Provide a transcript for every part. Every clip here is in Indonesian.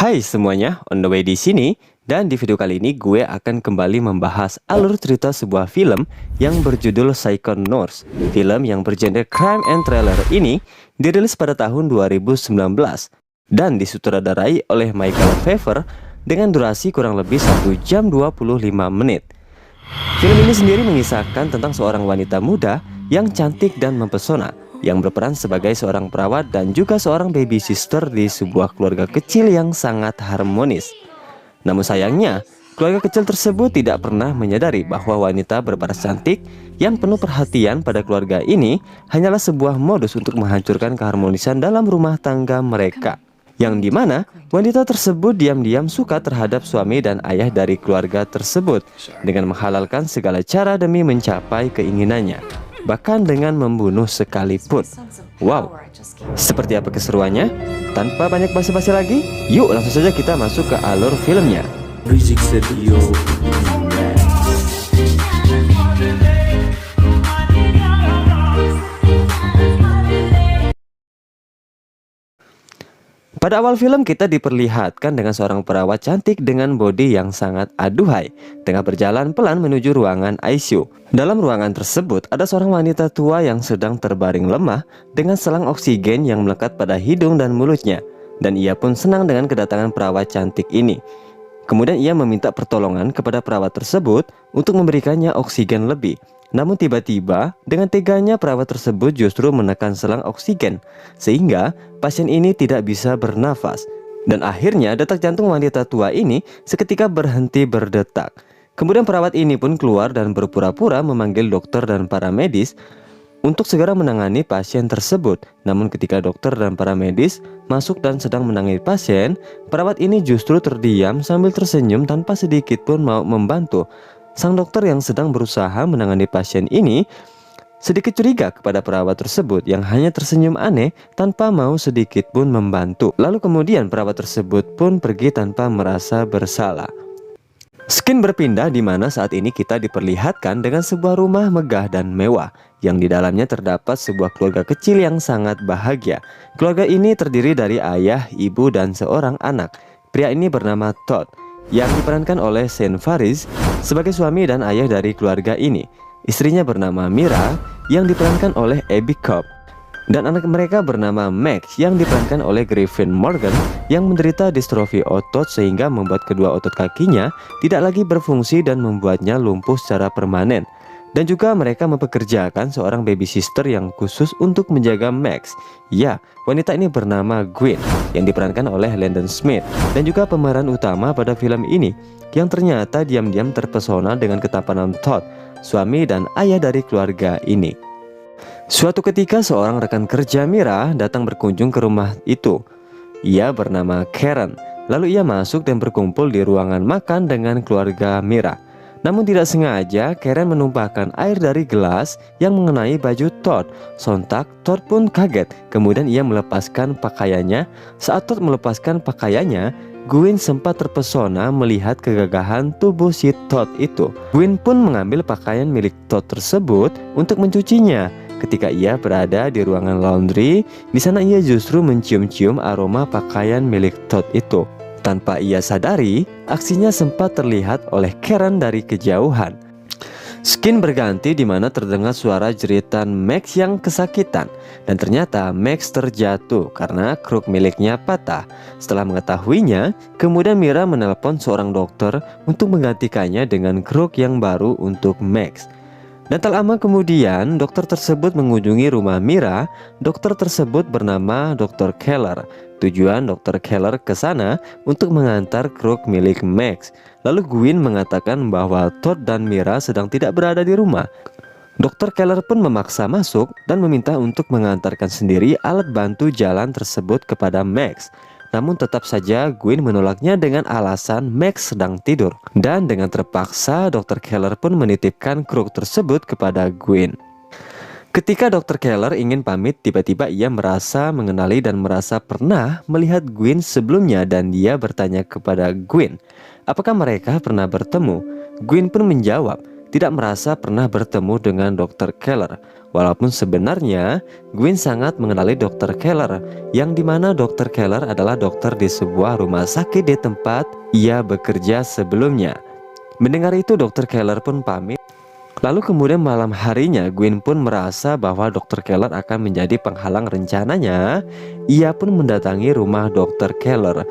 Hai semuanya, on the way di sini. Dan di video kali ini gue akan kembali membahas alur cerita sebuah film yang berjudul Psychonauts. Film yang bergenre crime and thriller ini dirilis pada tahun 2019 dan disutradarai oleh Michael Pfeiffer dengan durasi kurang lebih 1 jam 25 menit. Film ini sendiri mengisahkan tentang seorang wanita muda yang cantik dan mempesona yang berperan sebagai seorang perawat dan juga seorang baby sister di sebuah keluarga kecil yang sangat harmonis. Namun sayangnya, keluarga kecil tersebut tidak pernah menyadari bahwa wanita berparas cantik yang penuh perhatian pada keluarga ini hanyalah sebuah modus untuk menghancurkan keharmonisan dalam rumah tangga mereka. Yang dimana wanita tersebut diam-diam suka terhadap suami dan ayah dari keluarga tersebut dengan menghalalkan segala cara demi mencapai keinginannya, bahkan dengan membunuh sekalipun. Wow, seperti apa keseruannya? Tanpa banyak basa-basi lagi, yuk langsung saja kita masuk ke alur filmnya. Rizik Studio. Pada awal film kita diperlihatkan dengan seorang perawat cantik dengan bodi yang sangat aduhai tengah berjalan pelan menuju ruangan ICU. Dalam ruangan tersebut ada seorang wanita tua yang sedang terbaring lemah dengan selang oksigen yang melekat pada hidung dan mulutnya. Dan ia pun senang dengan kedatangan perawat cantik ini. Kemudian ia meminta pertolongan kepada perawat tersebut untuk memberikannya oksigen lebih. Namun tiba-tiba dengan teganya perawat tersebut justru menekan selang oksigen sehingga pasien ini tidak bisa bernafas. Dan akhirnya detak jantung wanita tua ini seketika berhenti berdetak. Kemudian perawat ini pun keluar dan berpura-pura memanggil dokter dan para medis untuk segera menangani pasien tersebut. Namun ketika dokter dan para medis masuk dan sedang menangani pasien, perawat ini justru terdiam sambil tersenyum tanpa sedikit pun mau membantu. Sang dokter yang sedang berusaha menangani pasien ini sedikit curiga kepada perawat tersebut yang hanya tersenyum aneh tanpa mau sedikit pun membantu. Lalu kemudian perawat tersebut pun pergi tanpa merasa bersalah. Skin berpindah di mana saat ini kita diperlihatkan dengan sebuah rumah megah dan mewah yang di dalamnya terdapat sebuah keluarga kecil yang sangat bahagia. Keluarga ini terdiri dari ayah, ibu, dan seorang anak. Pria ini bernama Todd yang diperankan oleh Sean Faris sebagai suami dan ayah dari keluarga ini. Istrinya bernama Mira yang diperankan oleh Abby Cobb. Dan anak mereka bernama Max yang diperankan oleh Griffin Morgan yang menderita distrofi otot sehingga membuat kedua otot kakinya tidak lagi berfungsi dan membuatnya lumpuh secara permanen. Dan juga mereka mempekerjakan seorang baby sister yang khusus untuk menjaga Max. Ya, wanita ini bernama Gwen yang diperankan oleh Landon Smith dan juga pemeran utama pada film ini yang ternyata diam-diam terpesona dengan ketampanan Todd, suami dan ayah dari keluarga ini. Suatu ketika seorang rekan kerja Mira datang berkunjung ke rumah itu. Ia bernama Karen. Lalu ia masuk dan berkumpul di ruangan makan dengan keluarga Mira. Namun tidak sengaja Karen menumpahkan air dari gelas yang mengenai baju Todd. Sontak Todd pun kaget. Kemudian ia melepaskan pakaiannya. Saat Todd melepaskan pakaiannya, Gwen sempat terpesona melihat kegagahan tubuh si Todd itu. Gwen pun mengambil pakaian milik Todd tersebut untuk mencucinya. Ketika ia berada di ruangan laundry, di sana ia justru mencium-cium aroma pakaian milik Todd itu. Tanpa ia sadari, aksinya sempat terlihat oleh Karen dari kejauhan. Skin berganti di mana terdengar suara jeritan Max yang kesakitan. Dan ternyata Max terjatuh karena kruk miliknya patah. Setelah mengetahuinya, kemudian Mira menelpon seorang dokter untuk menggantikannya dengan kruk yang baru untuk Max. Dan tak lama kemudian dokter tersebut mengunjungi rumah Mira. Dokter tersebut bernama Dr. Keller. Tujuan Dr. Keller ke sana untuk mengantar kruk milik Max. Lalu Gwen mengatakan bahwa Todd dan Mira sedang tidak berada di rumah. Dr. Keller pun memaksa masuk dan meminta untuk mengantarkan sendiri alat bantu jalan tersebut kepada Max. Namun tetap saja Gwen menolaknya dengan alasan Max sedang tidur. Dan dengan terpaksa Dr. Keller pun menitipkan kruk tersebut kepada Gwen. Ketika Dr. Keller ingin pamit, tiba-tiba ia merasa mengenali dan merasa pernah melihat Gwen sebelumnya. Dan dia bertanya kepada Gwen, apakah mereka pernah bertemu? Gwen pun menjawab, tidak merasa pernah bertemu dengan Dr. Keller. Walaupun sebenarnya Gwen sangat mengenali Dr. Keller, yang dimana Dr. Keller adalah dokter di sebuah rumah sakit di tempat ia bekerja sebelumnya. Mendengar itu, Dr. Keller pun pamit. Lalu kemudian malam harinya Gwen pun merasa bahwa Dr. Keller akan menjadi penghalang rencananya. Ia pun mendatangi rumah Dr. Keller.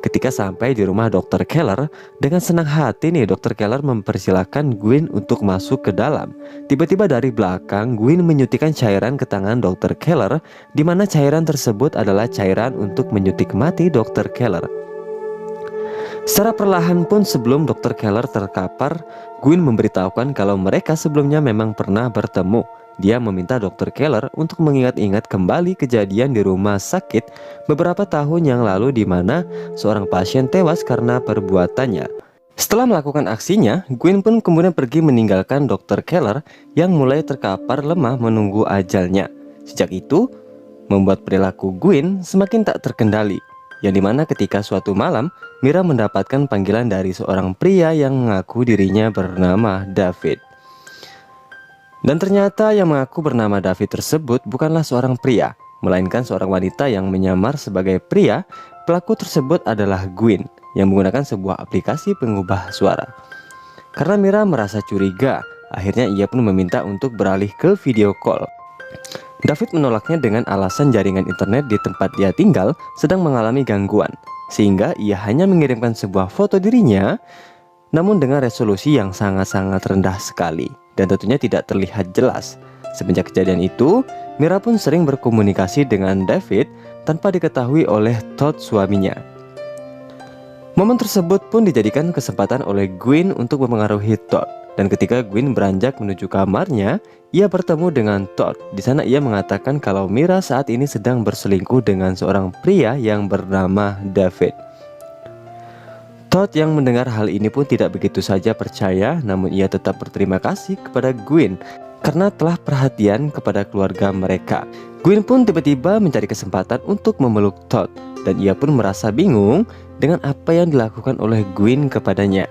Ketika sampai di rumah Dr. Keller, dengan senang hati nih Dr. Keller mempersilahkan Gwen untuk masuk ke dalam. Tiba-tiba dari belakang Gwen menyuntikkan cairan ke tangan Dr. Keller, di mana cairan tersebut adalah cairan untuk menyuntik mati Dr. Keller. Secara perlahan pun sebelum Dr. Keller terkapar, Gwen memberitahukan kalau mereka sebelumnya memang pernah bertemu. Dia meminta Dr. Keller untuk mengingat-ingat kembali kejadian di rumah sakit beberapa tahun yang lalu di mana seorang pasien tewas karena perbuatannya. Setelah melakukan aksinya, Gwen pun kemudian pergi meninggalkan Dr. Keller yang mulai terkapar lemah menunggu ajalnya. Sejak itu, membuat perilaku Gwen semakin tak terkendali. Yang dimana ketika suatu malam, Mira mendapatkan panggilan dari seorang pria yang mengaku dirinya bernama David. Dan ternyata yang mengaku bernama David tersebut bukanlah seorang pria, melainkan seorang wanita yang menyamar sebagai pria. Pelaku tersebut adalah Gwen yang menggunakan sebuah aplikasi pengubah suara. Karena Mira merasa curiga, akhirnya ia pun meminta untuk beralih ke video call. David menolaknya dengan alasan jaringan internet di tempat dia tinggal sedang mengalami gangguan, sehingga ia hanya mengirimkan sebuah foto dirinya, namun dengan resolusi yang sangat-sangat rendah sekali dan tentunya tidak terlihat jelas. Semenjak kejadian itu, Mira pun sering berkomunikasi dengan David tanpa diketahui oleh Todd, suaminya. Momen tersebut pun dijadikan kesempatan oleh Gwen untuk mempengaruhi Todd. Dan ketika Gwen beranjak menuju kamarnya, ia bertemu dengan Todd. Di sana ia mengatakan kalau Mira saat ini sedang berselingkuh dengan seorang pria yang bernama David. Todd yang mendengar hal ini pun tidak begitu saja percaya, namun ia tetap berterima kasih kepada Gwen karena telah perhatian kepada keluarga mereka. Gwen pun tiba-tiba mencari kesempatan untuk memeluk Todd, dan ia pun merasa bingung dengan apa yang dilakukan oleh Gwen kepadanya.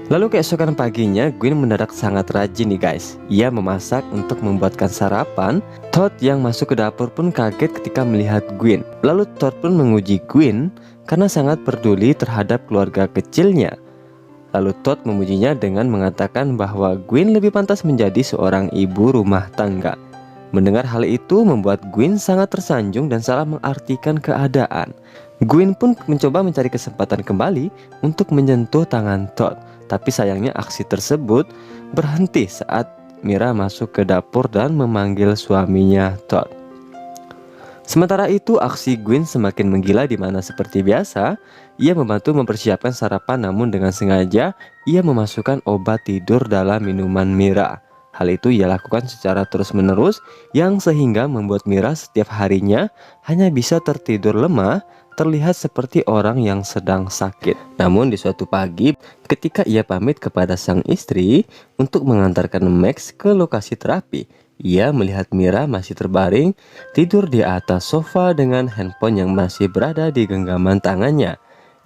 Lalu keesokan paginya, Gwen mendadak sangat rajin nih guys. Ia memasak untuk membuatkan sarapan. Todd yang masuk ke dapur pun kaget ketika melihat Gwen. Lalu Todd pun menguji Gwen karena sangat peduli terhadap keluarga kecilnya. Lalu Todd memujinya dengan mengatakan bahwa Gwen lebih pantas menjadi seorang ibu rumah tangga. Mendengar hal itu membuat Gwen sangat tersanjung dan salah mengartikan keadaan. Gwen pun mencoba mencari kesempatan kembali untuk menyentuh tangan Todd. Tapi sayangnya aksi tersebut berhenti saat Mira masuk ke dapur dan memanggil suaminya Todd. Sementara itu aksi Gwen semakin menggila, di mana seperti biasa ia membantu mempersiapkan sarapan, namun dengan sengaja ia memasukkan obat tidur dalam minuman Mira. Hal itu ia lakukan secara terus-menerus yang sehingga membuat Mira setiap harinya hanya bisa tertidur lemah, terlihat seperti orang yang sedang sakit. Namun di suatu pagi ketika ia pamit kepada sang istri untuk mengantarkan Max ke lokasi terapi, ia melihat Mira masih terbaring tidur di atas sofa dengan handphone yang masih berada di genggaman tangannya.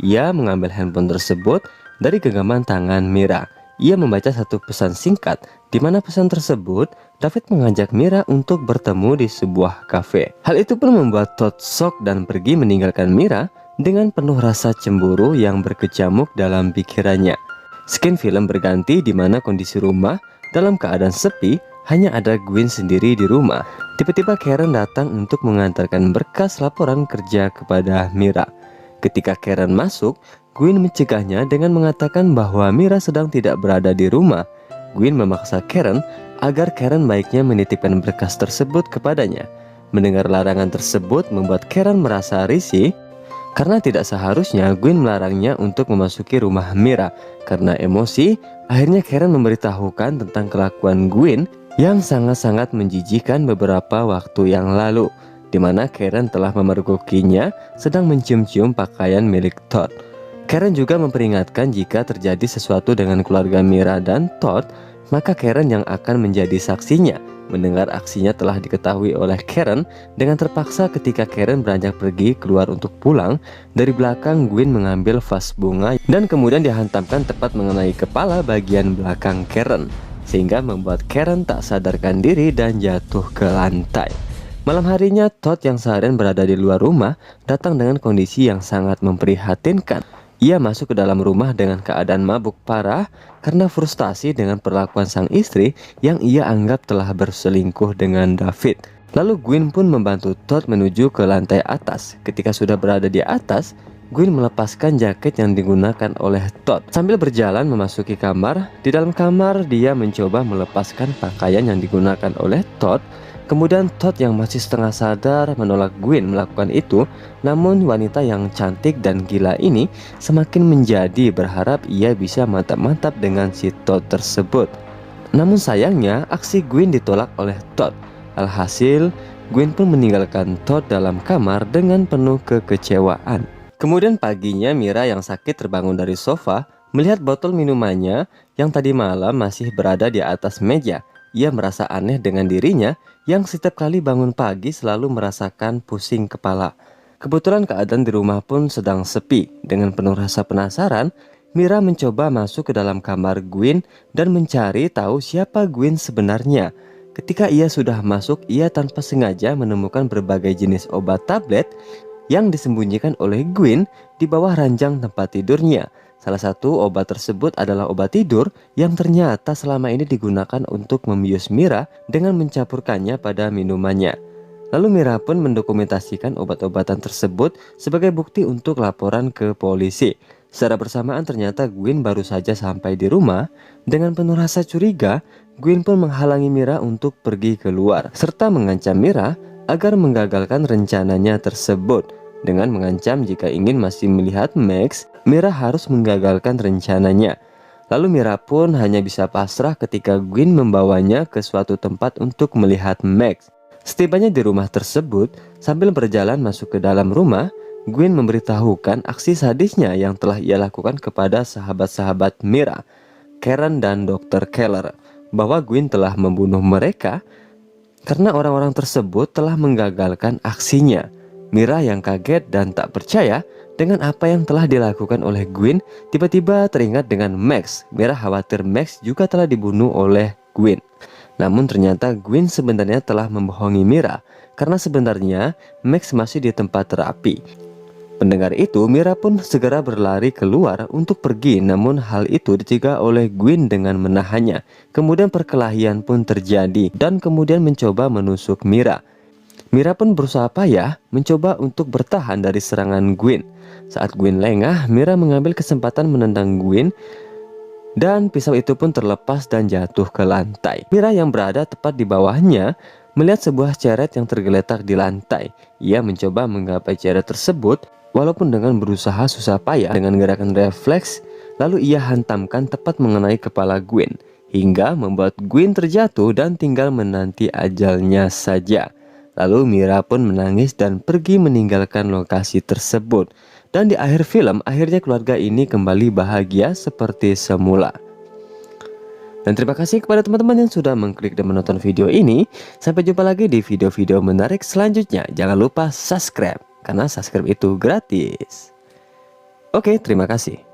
Ia mengambil handphone tersebut dari genggaman tangan Mira. Ia membaca satu pesan singkat, di mana pesan tersebut David mengajak Mira untuk bertemu di sebuah kafe. Hal itu pun membuat Todd shock dan pergi meninggalkan Mira dengan penuh rasa cemburu yang berkecamuk dalam pikirannya. Skin film berganti di mana kondisi rumah dalam keadaan sepi, hanya ada Gwen sendiri di rumah. Tiba-tiba Karen datang untuk mengantarkan berkas laporan kerja kepada Mira. Ketika Karen masuk, Gwen mencegahnya dengan mengatakan bahwa Mira sedang tidak berada di rumah. Gwen memaksa Karen agar Karen baiknya menitipkan berkas tersebut kepadanya. Mendengar larangan tersebut membuat Karen merasa risih karena tidak seharusnya Gwen melarangnya untuk memasuki rumah Mira. Karena emosi, akhirnya Karen memberitahukan tentang kelakuan Gwen yang sangat-sangat menjijikan beberapa waktu yang lalu, di mana Karen telah memergokinya sedang mencium-cium pakaian milik Todd. Karen juga memperingatkan jika terjadi sesuatu dengan keluarga Mira dan Todd, maka Karen yang akan menjadi saksinya. mendengar aksinya telah diketahui oleh Karen. Dengan terpaksa ketika Karen beranjak pergi keluar untuk pulang, dari belakang Gwen mengambil vas bunga dan kemudian dihantamkan tepat mengenai kepala bagian belakang Karen, sehingga membuat Karen tak sadarkan diri dan jatuh ke lantai. Malam harinya, Todd yang seharian berada di luar rumah datang dengan kondisi yang sangat memprihatinkan. Ia masuk ke dalam rumah dengan keadaan mabuk parah karena frustasi dengan perlakuan sang istri yang ia anggap telah berselingkuh dengan David. Lalu Gwen pun membantu Todd menuju ke lantai atas. Ketika sudah berada di atas, Gwen melepaskan jaket yang digunakan oleh Todd. Sambil berjalan memasuki kamar, di dalam kamar dia mencoba melepaskan pakaian yang digunakan oleh Todd. Kemudian Todd yang masih setengah sadar menolak Gwen melakukan itu. Namun wanita yang cantik dan gila ini semakin menjadi berharap ia bisa mantap-mantap dengan si Todd tersebut. Namun sayangnya aksi Gwen ditolak oleh Todd. Alhasil Gwen pun meninggalkan Todd dalam kamar dengan penuh kekecewaan. Kemudian paginya Mira yang sakit terbangun dari sofa, melihat botol minumannya yang tadi malam masih berada di atas meja. Ia merasa aneh dengan dirinya yang setiap kali bangun pagi selalu merasakan pusing kepala. Kebetulan keadaan di rumah pun sedang sepi. Dengan penuh rasa penasaran, Mira mencoba masuk ke dalam kamar Gwen dan mencari tahu siapa Gwen sebenarnya. Ketika ia sudah masuk, ia tanpa sengaja menemukan berbagai jenis obat tablet yang disembunyikan oleh Gwen di bawah ranjang tempat tidurnya. Salah satu obat tersebut adalah obat tidur yang ternyata selama ini digunakan untuk membius Mira dengan mencampurkannya pada minumannya. Lalu Mira pun mendokumentasikan obat-obatan tersebut sebagai bukti untuk laporan ke polisi. Secara bersamaan ternyata Gwen baru saja sampai di rumah. Dengan penuh rasa curiga, Gwen pun menghalangi Mira untuk pergi keluar serta mengancam Mira agar menggagalkan rencananya tersebut. Dengan mengancam jika ingin masih melihat Max, Mira harus menggagalkan rencananya. Lalu Mira pun hanya bisa pasrah ketika Gwen membawanya ke suatu tempat untuk melihat Max. Setibanya di rumah tersebut, sambil berjalan masuk ke dalam rumah, Gwen memberitahukan aksi sadisnya yang telah ia lakukan kepada sahabat-sahabat Mira, Karen dan Dr. Keller, bahwa Gwen telah membunuh mereka karena orang-orang tersebut telah menggagalkan aksinya. Mira yang kaget dan tak percaya dengan apa yang telah dilakukan oleh Gwen, tiba-tiba teringat dengan Max. Mira khawatir Max juga telah dibunuh oleh Gwen. Namun ternyata Gwen sebenarnya telah membohongi Mira karena sebenarnya Max masih di tempat terapi. Mendengar itu, Mira pun segera berlari keluar untuk pergi, namun hal itu dicegah oleh Gwen dengan menahannya. Kemudian perkelahian pun terjadi dan kemudian mencoba menusuk Mira. Mira pun berusaha payah mencoba untuk bertahan dari serangan Gwen. Saat Gwen lengah, Mira mengambil kesempatan menendang Gwen dan pisau itu pun terlepas dan jatuh ke lantai. Mira yang berada tepat di bawahnya melihat sebuah ceret yang tergeletak di lantai. Ia mencoba menggapai ceret tersebut walaupun dengan berusaha susah payah. Dengan gerakan refleks, lalu ia hantamkan tepat mengenai kepala Gwen hingga membuat Gwen terjatuh dan tinggal menanti ajalnya saja. Lalu Mira pun menangis dan pergi meninggalkan lokasi tersebut. Dan di akhir film, akhirnya keluarga ini kembali bahagia seperti semula. Dan terima kasih kepada teman-teman yang sudah mengklik dan menonton video ini. Sampai jumpa lagi di video-video menarik selanjutnya. Jangan lupa subscribe, karena subscribe itu gratis. Oke, terima kasih.